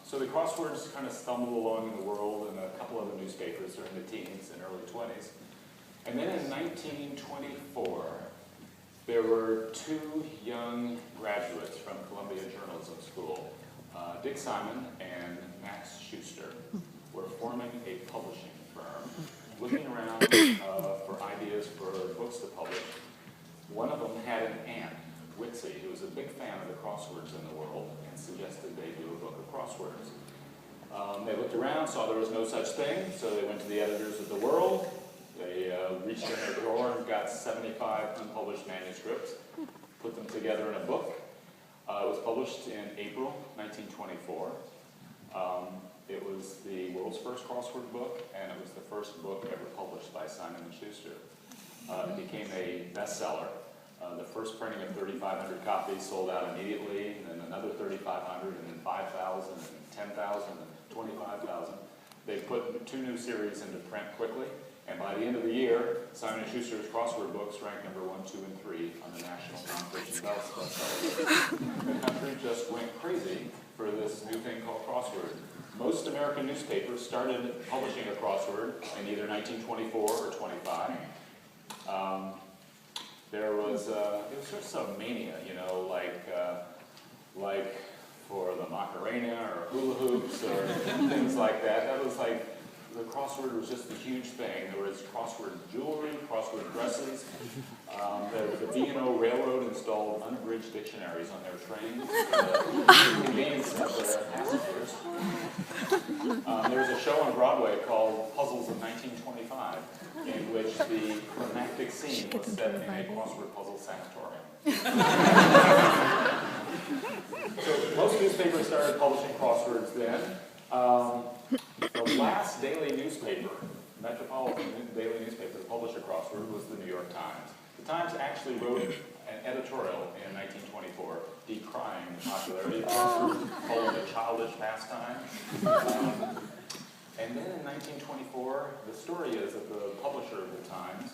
So the crosswords kind of stumbled along in the world in a couple other newspapers during the teens and early 20s. And then in 1924, there were two young graduates from Columbia Journalism School, Dick Simon and Max Schuster, were forming a publishing firm, looking around for ideas for books to publish. One of them had an aunt, Witsy, who was a big fan of the crosswords in the world, and suggested they do a book of crosswords. They looked around, saw there was no such thing, so they went to the editors of the World. They reached in their drawer and got 75 unpublished manuscripts, put them together in a book. It was published in April 1924. It was the world's first crossword book, and it was the first book ever published by Simon & Schuster. It became a bestseller. The first printing of 3,500 copies sold out immediately, and then another 3,500, and then 5,000, and 10,000, and 25,000. They put two new series into print quickly, and by the end of the year, Simon & Schuster's crossword books ranked number 1, 2, and 3 on the national nonfiction bestseller. The country just went crazy for this new thing called crossword. Most American newspapers started publishing a crossword in either 1924 or 25. There was, it was just some mania, you know, like for the Macarena or hula hoops or things like that. That was like, the crossword was just a huge thing. There was crossword jewelry, crossword dresses. The B&O Railroad installed unabridged dictionaries on their trains for the convenience of their passengers. There was a show on Broadway called Puzzles of 1925, in which the climactic scene was set in a crossword puzzle sanatorium. So most newspapers started publishing crosswords then. The last daily newspaper, metropolitan daily newspaper to publish a crossword was the New York Times. The Times actually wrote an editorial in 1924 decrying the popularity of crosswords, calling it a childish pastime. And then in 1924, the story is that the publisher of the Times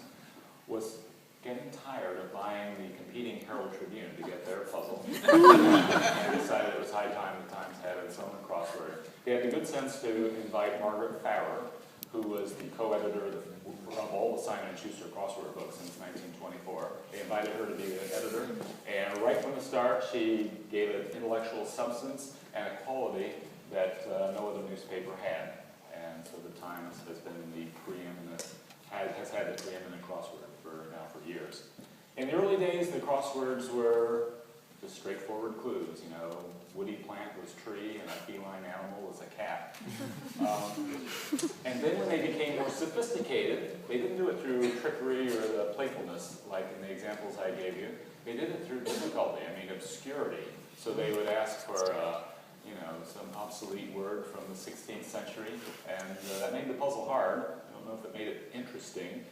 was getting tired of buying the competing Herald Tribune to get their puzzle. And decided it was high time the Times had its own crossword. They had the good sense to invite Margaret Farrer, who was the co-editor of all the Simon & Schuster crossword books since 1924. They invited her to be the editor, and right from the start, she gave it intellectual substance and a quality that no other newspaper had. And so the Times has been the preeminent, has had the preeminent crossword for years. In the early days, the crosswords were just straightforward clues. You know, woody plant was tree, and a feline animal was a cat. And then when they became more sophisticated, they didn't do it through trickery or the playfulness, like in the examples I gave you. They did it through difficulty, obscurity. So they would ask for, some obsolete word from the 16th century, and that made the puzzle hard. I don't know if it made it interesting.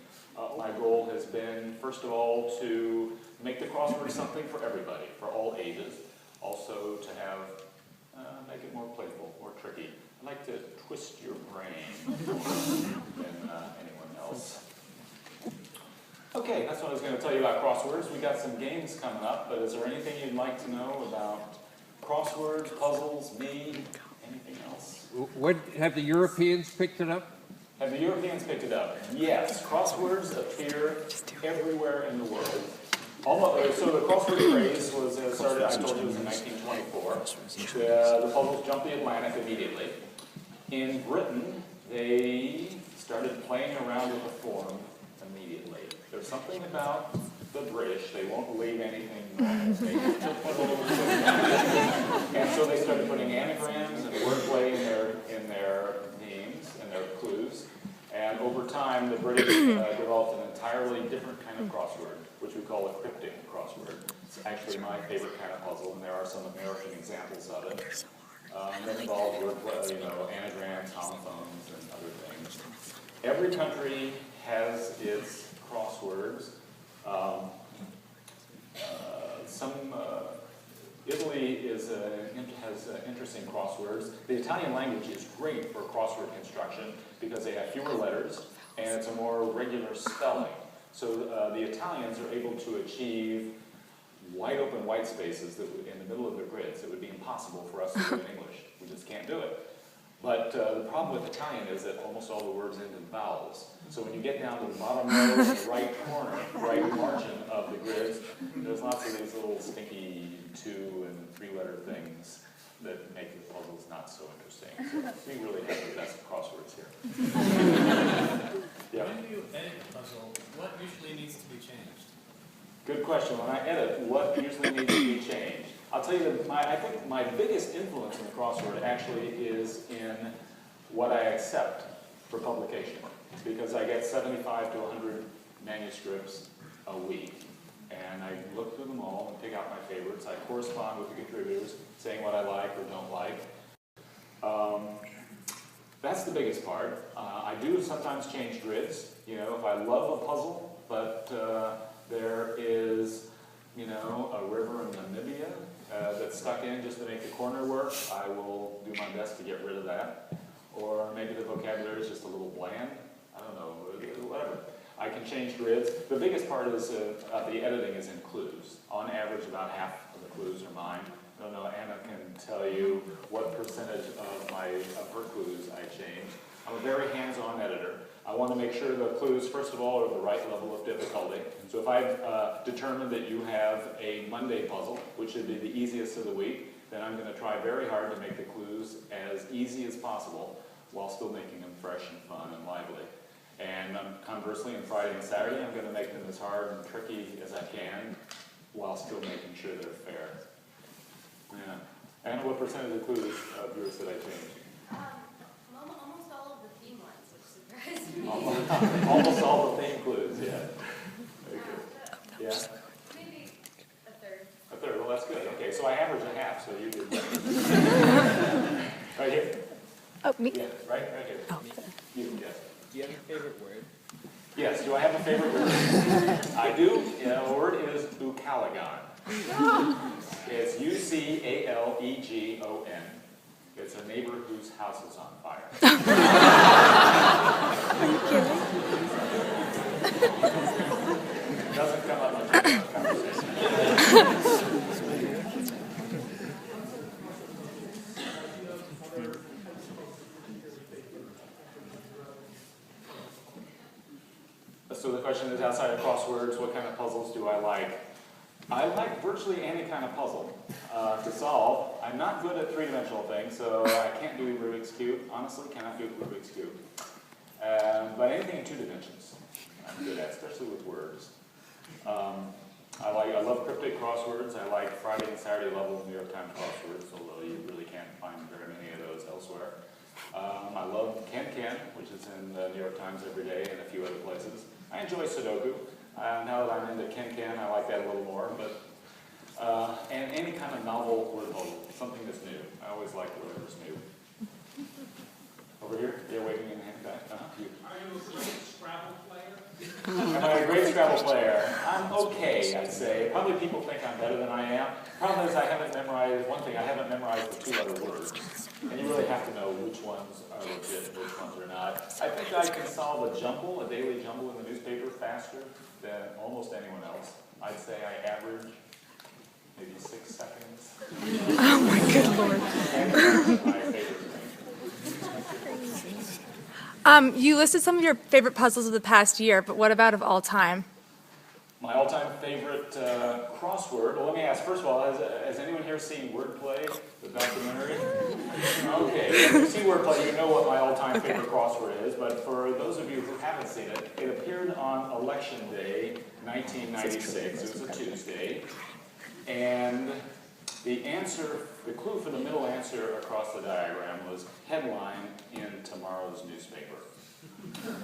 My goal has been, first of all, to make the crossword something for everybody, for all ages. Also to have, make it more playful, more tricky. I like to twist your brain more than anyone else. Okay, that's what I was going to tell you about crosswords. We got some games coming up, but is there anything you'd like to know about crosswords, puzzles, me, anything else? What, have the Europeans picked it up? Have the Europeans picked it up? Yes, crosswords appear everywhere in the world. So the crossword craze was started, I told you, it was in 1924. The puzzles jumped the Atlantic immediately. In Britain, they started playing around with the form immediately. There's something about the British, they won't believe anything normal. They just put all over the And so they started putting anagrams and wordplay in their names and their clues. And over time, the British developed an entirely different kind of crossword, which we call a cryptic crossword. It's actually my favorite kind of puzzle, and there are some American examples of it. That involve wordplay, anagrams, homophones, and other things. Every country has its crosswords. Italy has interesting crosswords. The Italian language is great for crossword construction because they have fewer letters and it's a more regular spelling. So the Italians are able to achieve wide open white spaces that would, in the middle of the grids. It would be impossible for us to do in English. We just can't do it. But the problem with Italian is that almost all the words end in vowels. So when you get down to the bottom row, the right corner, right margin of the grids, there's lots of these little stinky 2- and 3-letter things that make the puzzles not so interesting. So we really have the best crosswords here. Yeah. When you edit a puzzle, what usually needs to be changed? Good question. When I edit, what usually needs to be changed? I'll tell you that I think my biggest influence in the crossword actually is in what I accept for publication. Because I get 75 to 100 manuscripts a week. And I look through them all and pick out my favorites. I correspond with the contributors, saying what I like or don't like. That's the biggest part. I do sometimes change grids. You know, if I love a puzzle, but there is, you know, a river in Namibia that's stuck in just to make the corner work, I will do my best to get rid of that. Or maybe the vocabulary is just a little bland. I don't know, whatever. I can change grids. The biggest part is the editing is in clues. On average, about half of the clues are mine. I don't know, Anna can tell you what percentage of her clues I change. I'm a very hands-on editor. I want to make sure the clues, first of all, are the right level of difficulty. So if I've determined that you have a Monday puzzle, which should be the easiest of the week, then I'm going to try very hard to make the clues as easy as possible while still making them fresh and fun and lively. And conversely, on Friday and Saturday, I'm going to make them as hard and tricky as I can while still making sure they're fair. Yeah. And what percentage of clues of yours did I change? Almost all of the theme ones, which surprised me. Almost all the theme clues, yeah. Very good. Yeah? Maybe a third. A third, well that's good. Okay, so I average a half, so you did right here? Oh, me? Yeah, right here. Oh. You, yes. Do you have a favorite word? Yes, do I have a favorite word? I do. Yeah, the word is bucalegon. It's U-C-A-L-E-G-O-N. It's a neighbor whose house is on fire. Are you kidding? It doesn't come up much in conversation. So the question is, outside of crosswords, what kind of puzzles do I like? I like virtually any kind of puzzle to solve. I'm not good at three-dimensional things, so I can't do Rubik's Cube. Honestly, cannot do Rubik's Cube. But anything in 2 dimensions, I'm good at, especially with words. I love cryptic crosswords. I like Friday and Saturday level New York Times crosswords, although you really can't find very many of those elsewhere. I love Ken, which is in the New York Times every day and a few other places. I enjoy Sudoku. Now that I'm into Ken, I like that a little more. But and any kind of novel word puzzle, something that's new. I always like whatever's new. Over here, yeah, waving in the hand back. You. Are you a great Scrabble player? Am I a great Scrabble player? I'm okay, I'd say. Probably people think I'm better than I am. Problem is I haven't memorized, one thing, I haven't memorized the 2 other words. And you really have to know which ones are legit and which ones are not. I think I can solve a jumble, a daily jumble in the newspaper faster than almost anyone else. I'd say I average maybe 6 seconds. Oh my good Lord. And my favorite thing. You listed some of your favorite puzzles of the past year, but what about of all time? My all-time favorite crossword. Well, let me ask, first of all, has anyone here seen Wordplay, the documentary? Okay, if you see Wordplay, you know what my all-time favorite crossword is, but for those of you who haven't seen it, it appeared on Election Day, 1996. It was a Tuesday. And the clue for the middle answer across the diagram was headline in tomorrow's newspaper.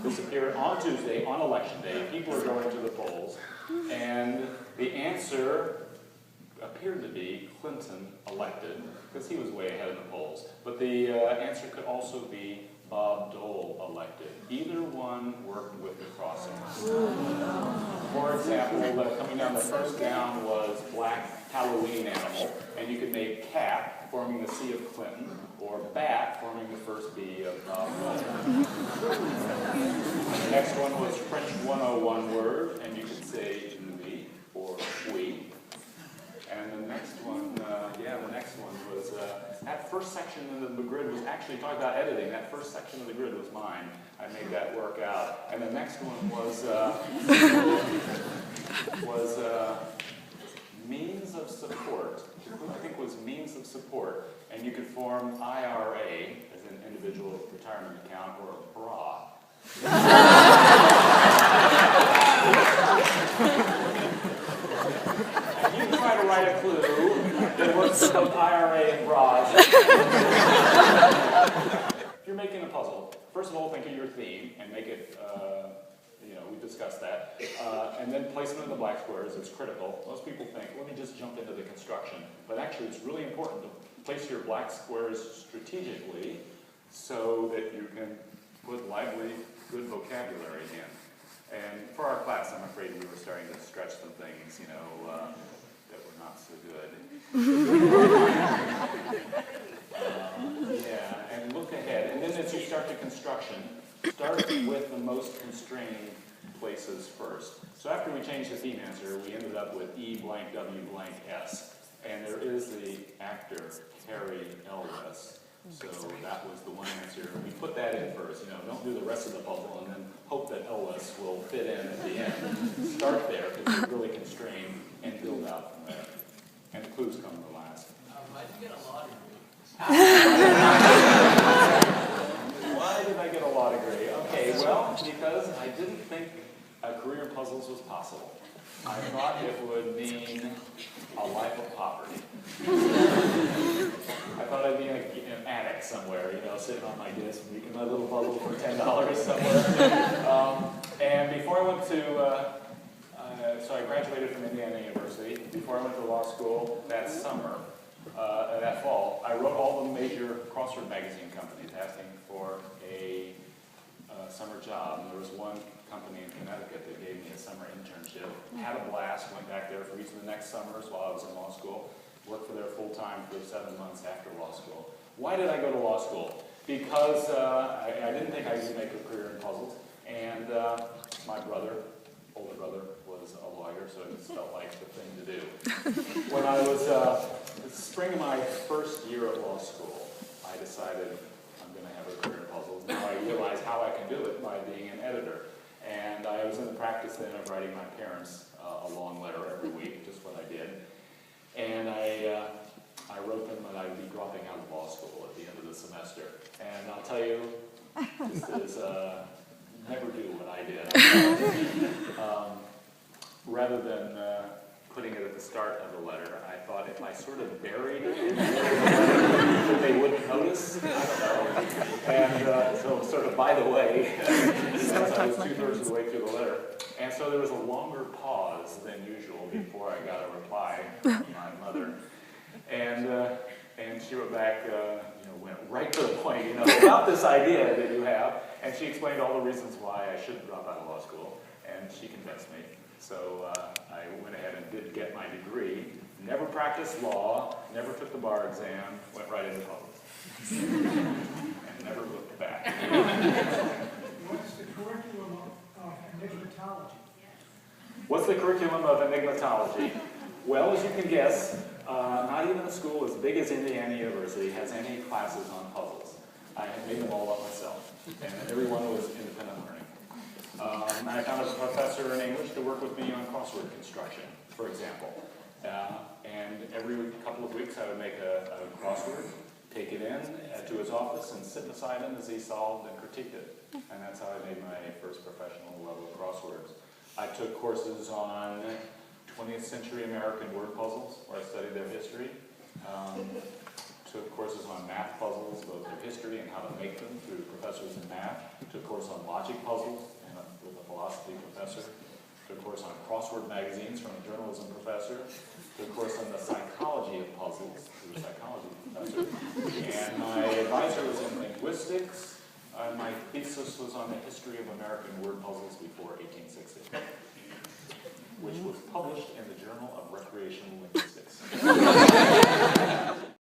This appeared on Tuesday, on Election Day. People are going to the polls. And the answer appeared to be Clinton elected, because he was way ahead of the polls. But the answer could also be Bob Dole elected. Either one worked with the crossings. For example, coming down the first down was black Halloween animal, and you could make cat forming the C of Clinton, or bat forming the first B of Bob Dole. The next one was French 101 word, and you could say lui or oui. first section of the grid was actually, talking about editing, that first section of the grid was mine. I made that work out. And the next one was means of support. I think it was means of support. And you could form IRA as an individual retirement account or a bra. And you can try to write a clue that works for both IRA and bras. If you're making a puzzle, first of all, think of your theme and make it, we discussed that. And then place them in the black squares. It's critical. Most people think, let me just jump into the construction. But actually, it's really important to place your black squares strategically so that you can put lively, good vocabulary in. And for our class, I'm afraid we were starting to stretch some things, that were not so good. And look ahead. And then as you start the construction, start with the most constrained places first. So after we changed the theme answer, we ended up with E blank W blank S. And there is the actor, Harry Elwes. So that was the one answer. We put that in first. Don't do the rest of the puzzle and then hope that Elwes will fit in at the end. Start there because you're really constrained and build out from there. And the clues come to last. Why did you get a law degree? Why did I get a law degree? Okay, well, because I didn't think a career in puzzles was possible. I thought it would mean a life of poverty. I thought I'd be in an attic somewhere, sitting on my desk making my little puzzle for $10 somewhere. And before I went to, so I graduated from Indiana University. Before I went to law school that summer, that fall, I wrote all the major crossword magazine companies asking for a summer job. And there was one company in Connecticut that gave me a summer internship. Had a blast, went back there for each of the next summers while I was in law school. Worked for there full-time for 7 months after law school. Why did I go to law school? Because I didn't think I could make a career in puzzles. And my older brother, was a lawyer, so it just felt like the thing to do. When I was, the spring of my first year at law school, I decided I'm going to have a career in puzzles. Now I realize how I can do it by being an editor. And I was in the practice then of writing my parents a long letter every week, just what I did. And I wrote them that I would be dropping out of law school at the end of the semester. And I'll tell you, this is never do what I did. Rather than putting it at the start of the letter, I thought if I sort of buried it in the letter, that they wouldn't notice. I don't know. And so sort of by the way, since I was 2/3 of the way through the letter. And so there was a longer pause than usual before I got a reply from my mother. And she wrote back, went right to the point, about this idea that you have. And she explained all the reasons why I shouldn't drop out of law school. And she convinced me. So I went ahead and did get my degree. Never practiced law, never took the bar exam, went right into puzzles. And never looked back. What's the curriculum of enigmatology? What's the curriculum of enigmatology? Well, as you can guess, not even a school as big as Indiana University has any classes on puzzles. I had made them all up myself, and every one was independent learning. I found a professor in English to work with me on crossword construction, for example. And every couple of weeks I would make a crossword, take it in to his office and sit beside him as he solved and critiqued it. And that's how I made my first professional level crosswords. I took courses on 20th century American word puzzles, where I studied their history. Took courses on math puzzles, both their history and how to make them through professors in math. Took a course on logic puzzles with a philosophy professor. Took a course on crossword magazines from a journalism professor. Took a course on the psychology of puzzles through a psychology professor. And my advisor was in linguistics. My thesis was on the history of American word puzzles before 1860, which was published in the Journal of Recreational Linguistics.